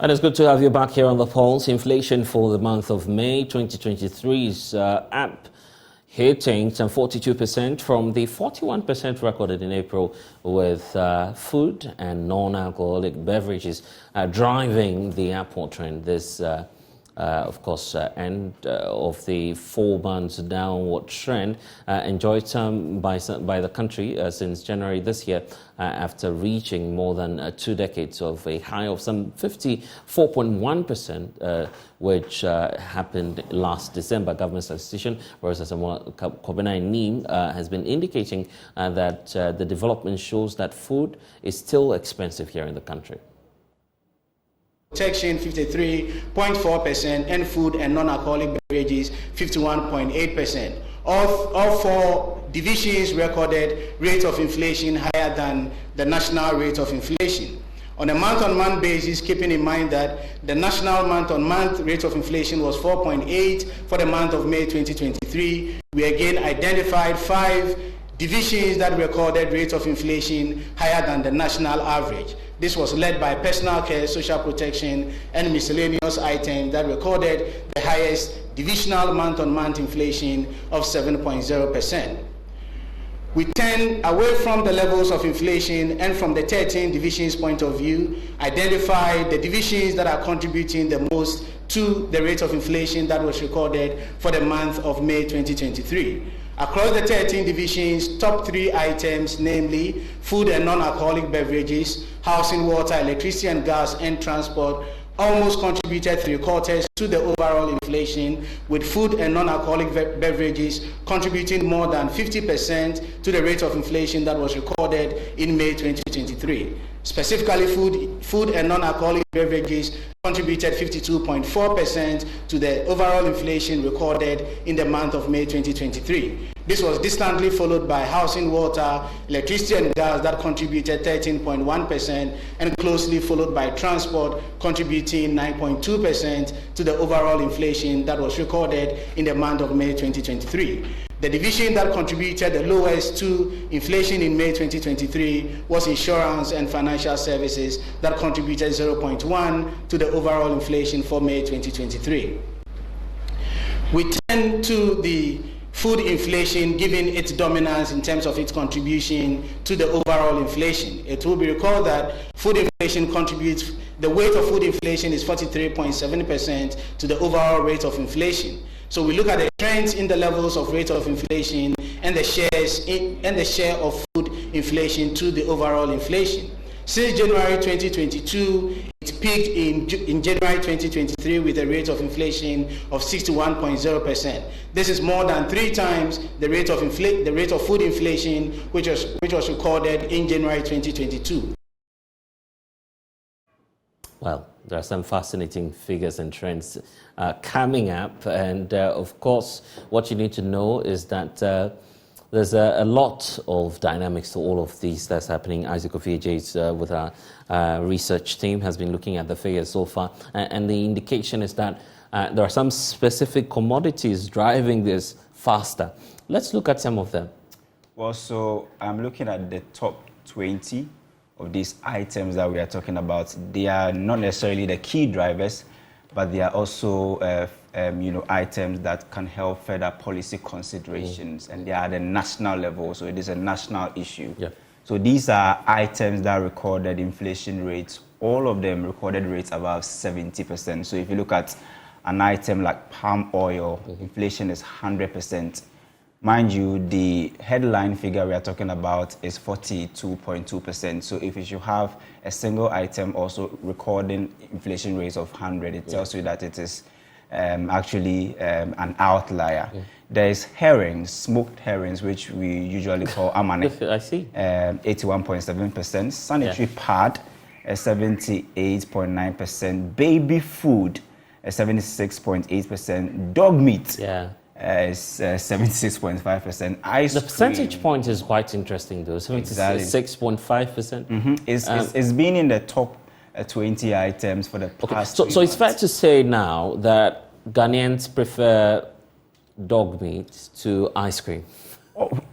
And it's good to have you back here on the Pulse. Inflation for the month of May 2023 is up, hitting some 42% from the 41% recorded in April, with food and non-alcoholic beverages driving the upward trend. This of course, end of the 4 months downward trend enjoyed by the country since January this year, after reaching more than 2 decades of a high of some 54.1%, which happened last December. Government statistician Rosa Kobena has been indicating that the development shows that food is still expensive here in the country. Protection 53.4%, and food and non-alcoholic beverages 51.8%. All 4 divisions recorded rate of inflation higher than the national rate of inflation. On a month-on-month basis, keeping in mind that the national month-on-month rate of inflation was 4.8 for the month of May 2023, we again identified 5 divisions that recorded rates of inflation higher than the national average. This was led by personal care, social protection, and miscellaneous items that recorded the highest divisional month-on-month inflation of 7.0%. We turn away from the levels of inflation and from the 13 divisions point of view, identify the divisions that are contributing the most to the rate of inflation that was recorded for the month of May 2023. Across the 13 divisions, top 3 items, namely food and non-alcoholic beverages, housing, water, electricity and gas, and transport, almost contributed 3/4 to the overall inflation, with food and non-alcoholic beverages contributing more than 50% to the rate of inflation that was recorded in May 2023. Specifically, food and non-alcoholic beverages contributed 52.4% to the overall inflation recorded in the month of May 2023. This was distantly followed by housing, water, electricity and gas that contributed 13.1%, and closely followed by transport contributing 9.2% to the overall inflation that was recorded in the month of May 2023. The division that contributed the lowest to inflation in May 2023 was insurance and financial services, that contributed 0.1 to the overall inflation for May 2023. We turn to the food inflation, given its dominance in terms of its contribution to the overall inflation. It will be recalled that food inflation contributes, the weight of food inflation is 43.7% to the overall rate of inflation. So we look at the trends in the levels of rate of inflation and the share of food inflation to the overall inflation. Since January 2022, it peaked in January 2023 with a rate of inflation of 61.0%. This is more than 3 times the rate of food inflation which was recorded in January 2022. Well, there are some fascinating figures and trends coming up, and of course, what you need to know is that there's a lot of dynamics to all of these that's happening. Isaac Ofieje with our research team has been looking at the figures so far, and the indication is that there are some specific commodities driving this faster. Let's look at some of them. Well, so I'm looking at the top 20 of these items that we are talking about. They are not necessarily the key drivers, but they are also items that can help further policy considerations, and they are at the national level, so it is a national issue. Yeah. So these are items that recorded inflation rates, all of them recorded rates above 70%. So if you look at an item like palm oil, inflation is 100%. Mind you, the headline figure we are talking about is 42.2%. So if you should have a single item also recording inflation rates of 100, it tells you that it is actually an outlier. There is herrings, smoked herrings, which we usually call amane. I see. 81.7%. Sanitary pad, 78.9%. Baby food, 76.8%. Dog meat. Is 76.5%. Ice The percentage cream, point is quite interesting, though. 76.5%. It's been in the top 20 items for the past. So it's fair to say now that Ghanaians prefer dog meat to ice cream.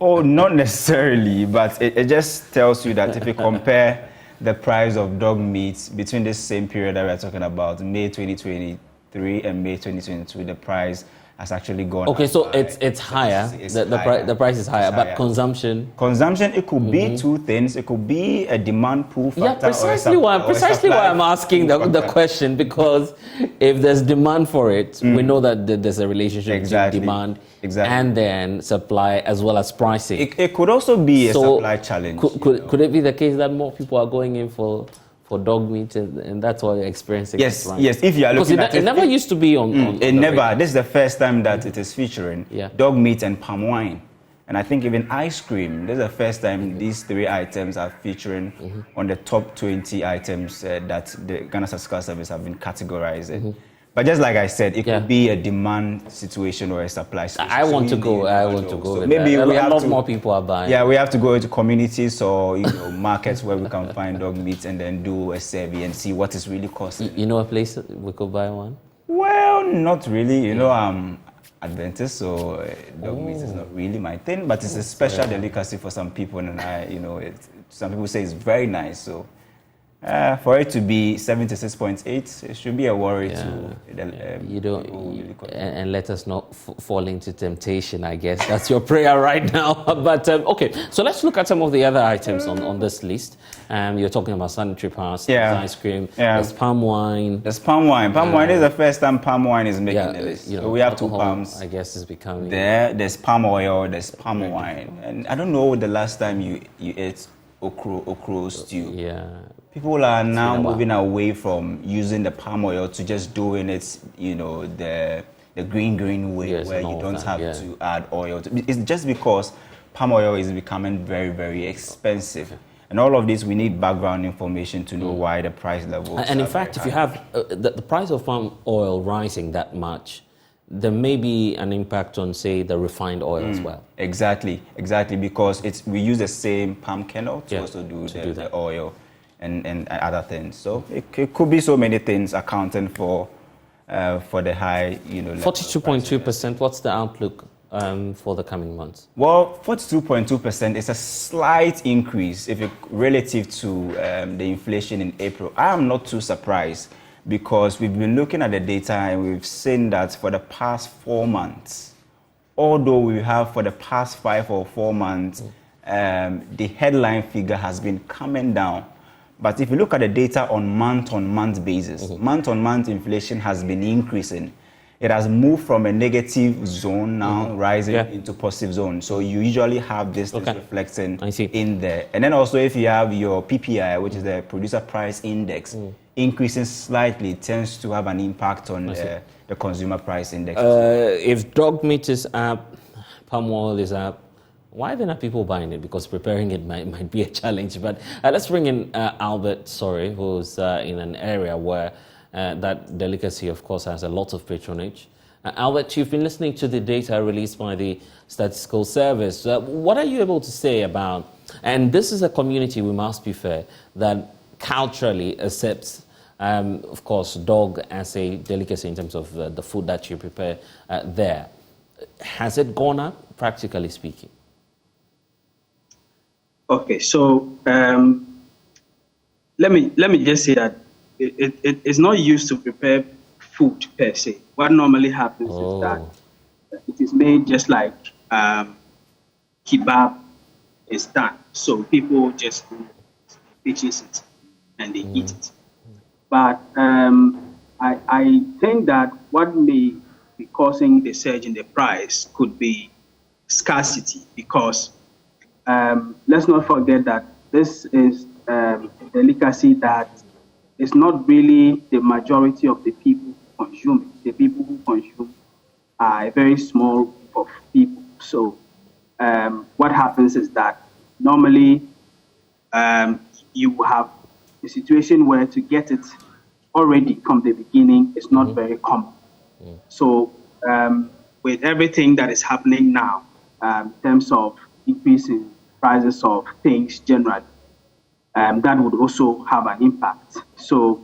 Oh, not necessarily, but it just tells you that if you compare the price of dog meat between this same period that we're talking about, May 2023 and May 2022, the price has actually gone Okay, up. so it's higher. The price is higher, but consumption. Consumption, it could be two things. It could be a demand pull factor. Yeah, precisely why I'm asking the question, because if there's demand for it, we know that there's a relationship between demand and then supply as well as pricing. It could also be a supply challenge. Could it be the case that more people are going in for dog meat, and that's why you're experiencing yes, if you are looking at it never used to be on it never. Radio. This is the first time that it is featuring dog meat and palm wine, and I think even ice cream. This is the first time these three items are featuring on the top 20 items that the Ghana Statistical Service have been categorized. But just like I said, it could be a demand situation or a supply situation. I want to go. So maybe a lot more people are buying. Yeah, we have to go into communities or markets where we can find dog meat and then do a survey and see what is really costing. You know a place we could buy one? Well, not really. I'm Adventist, so dog meat is not really my thing. But it's a special delicacy for some people, and some people say it's very nice. So. For it to be 76.8, it should be a worry to you don't, and let us not fall into temptation. I guess that's your prayer right now. But okay, so let's look at some of the other items on this list. You're talking about sanitary pads, ice cream, there's palm wine. There's palm wine. Palm wine is the first time palm wine is making the list. So we have two palms. I guess is becoming there's palm oil, there's palm wine, and I don't know the last time you ate okra stew. Yeah. People are now moving away from using the palm oil to just doing it, the green way, where you don't have to add oil. It's just because palm oil is becoming very, very expensive. And all of this, we need background information to know why the price levels and in fact, if you have the price of palm oil rising that much, there may be an impact on, say, the refined oil as well. Exactly, because we use the same palm kernel to also do the oil and other things. So it could be so many things accounting for the high, 42.2%. What's the outlook for the coming months? Well, 42.2% is a slight increase relative to the inflation in April. I am not too surprised, because we've been looking at the data and we've seen that for the past 4 months, although we have for the past 5 or 4 months, the headline figure has been coming down. But if you look at the data on month-on-month basis, month-on-month inflation has been increasing. It has moved from a negative zone now, rising into positive zone. So you usually have this reflecting in there. And then also if you have your PPI, which is the Producer Price Index, increasing slightly, tends to have an impact on the Consumer Price Index. If dog meat is up, palm oil is up, why then are people buying it? Because preparing it might be a challenge. But let's bring in Albert, who's in an area where that delicacy, of course, has a lot of patronage. Albert, you've been listening to the data released by the Statistical Service. What are you able to say about, and this is a community, we must be fair, that culturally accepts, of course, dog as a delicacy in terms of the food that you prepare there. Has it gone up, practically speaking? Okay, so let me just say that it's not used to prepare food per se. What normally happens is that it is made just like kebab is done. So people just purchase it and they eat it. But I think that what may be causing the surge in the price could be scarcity, because let's not forget that this is a delicacy that is not really the majority of the people who consume it. The people who consume are a very small group of people. So what happens is that normally you have a situation where to get it already from the beginning is not very common. So with everything that is happening now in terms of increasing prices of things generally, that would also have an impact. So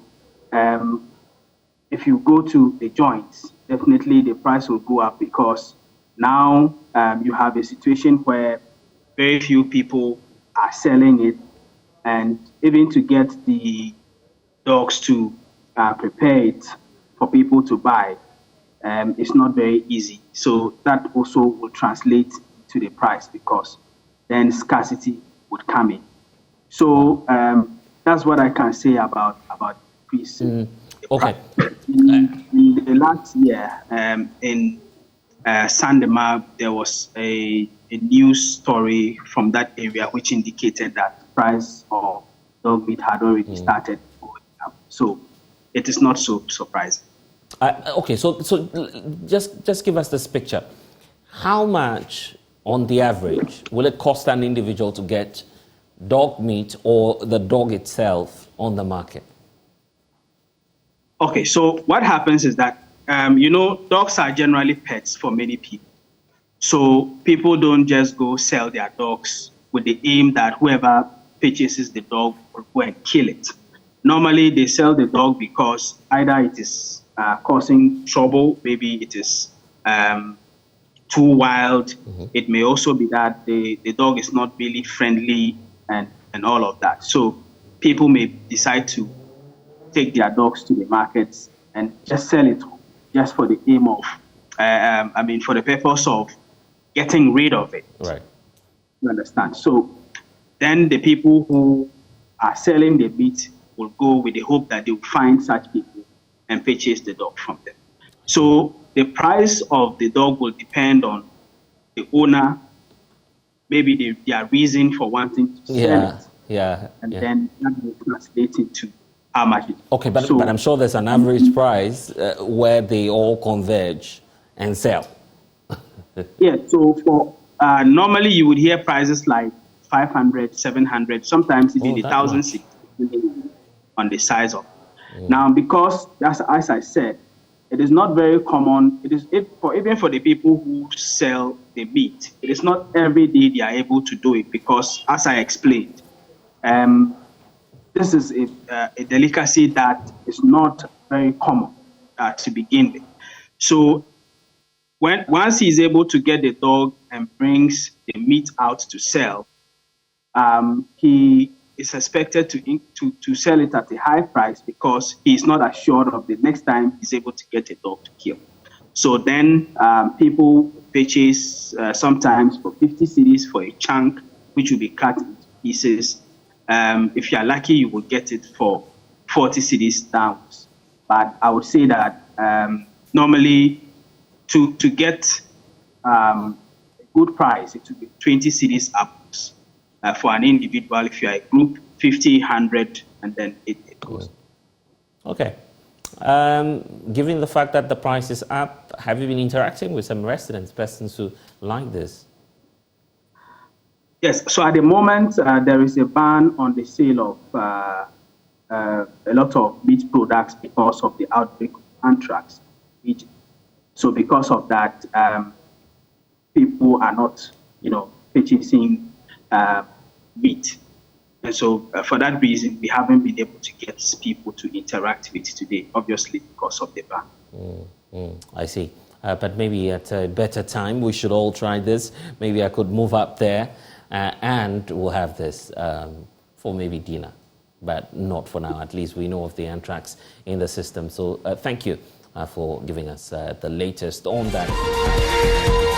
if you go to the joints, definitely the price will go up, because now you have a situation where very few people are selling it and even to get the dogs to prepare it for people to buy, it's not very easy. So that also will translate to the price, because then scarcity would come in. So that's what I can say about increase. Okay. In the last year, in Sandema, there was a news story from that area which indicated that price of dog meat had already started going up. So it is not so surprising. Okay, so just give us this picture. How much, on the average, will it cost an individual to get dog meat or the dog itself on the market? Okay, so what happens is that, dogs are generally pets for many people. So people don't just go sell their dogs with the aim that whoever purchases the dog will go and kill it. Normally, they sell the dog because either it is causing trouble, maybe it is too wild. It may also be that the dog is not really friendly and all of that. So people may decide to take their dogs to the markets and just sell it just for the aim of, for the purpose of getting rid of it. Right. You understand? So then the people who are selling the meat will go with the hope that they will find such people and purchase the dog from them. So the price of the dog will depend on the owner, maybe their reason for wanting to sell it. And then that will translate into how much it is. Okay, but I'm sure there's an average price where they all converge and sell. Yeah, so for normally you would hear prices like 500, 700, sometimes even 1,000 on the size of it. Now, because as I said, it is not very common. Even for the people who sell the meat, it is not every day they are able to do it, because, as I explained, this is a delicacy that is not very common to begin with. So once he's able to get the dog and brings the meat out to sell, he is expected to sell it at a high price, because he is not assured of the next time he's able to get a dog to kill. So then people purchase sometimes for 50 cedis for a chunk, which will be cut into pieces. If you are lucky, you will get it for 40 cedis downwards. But I would say that normally to get a good price, it will be 20 cedis upwards. For an individual, if you are a group, 50, 100, and then it goes. Okay. Given the fact that the price is up, have you been interacting with some residents, persons who like this? Yes. So at the moment, there is a ban on the sale of a lot of meat products because of the outbreak of anthrax. So because of that, people are not, purchasing meat. And so for that reason, we haven't been able to get people to interact with today, obviously because of the ban. I see. But maybe at a better time, we should all try this. Maybe I could move up there and we'll have this for maybe dinner. But not for now. At least we know of the anthrax in the system. So thank you for giving us the latest on that.